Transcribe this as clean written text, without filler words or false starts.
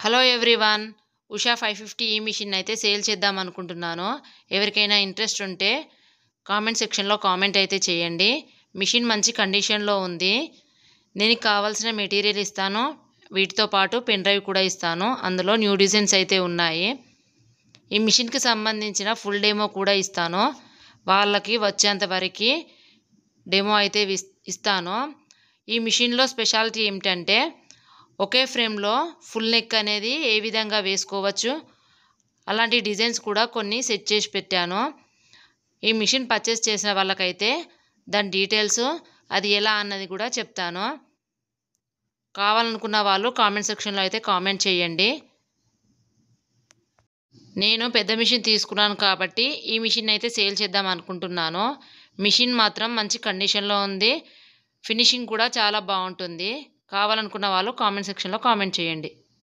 Hello everyone, Usha 550 ఈ machine అయితే sale చేద్దాం అనుకుంటున్నాను. ఎవరికైనా ఇంట్రెస్ట్ ఉంటే కామెంట్ సెక్షన్లో కామెంట్ అయితే చేయండి. మిషన్ మంచి కండిషన్లో ఉంది. దీనికి కావాల్సిన మెటీరియల్ ఇస్తాను, వీటితో పాటు పెన్ డ్రైవ్ కూడా ఇస్తాను. అందులో న్యూ డిజైన్స్ అయితే ఉన్నాయి. ఈ మిషన్కి సంబంధించిన ఫుల్ డెమో కూడా ఇస్తాను. వాళ్ళకి వచ్చేంత వరకు డెమో అయితే ఇస్తాను. ఈ మిషన్లో స్పెషాలిటీ ఏమిటంటే ఒకే ఫ్రేమ్లో ఫుల్ నెక్ అనేది ఏ విధంగా వేసుకోవచ్చు, అలాంటి డిజైన్స్ కూడా కొన్ని సెట్ చేసి పెట్టాను. ఈ మిషన్ పర్చేస్ చేసిన వాళ్ళకైతే దాని డీటెయిల్స్ అది ఎలా అన్నది కూడా చెప్తాను. కావాలనుకున్న వాళ్ళు కామెంట్ సెక్షన్లో అయితే కామెంట్ చేయండి. నేను పెద్ద మిషన్ తీసుకున్నాను కాబట్టి ఈ మిషన్ అయితే సేల్ చేద్దాం అనుకుంటున్నాను. మిషన్ మాత్రం మంచి కండిషన్లో ఉంది. ఫినిషింగ్ కూడా చాలా బాగుంటుంది. కావాలనుకున్న వాళ్ళు కామెంట్ సెక్షన్లో కామెంట్ చేయండి.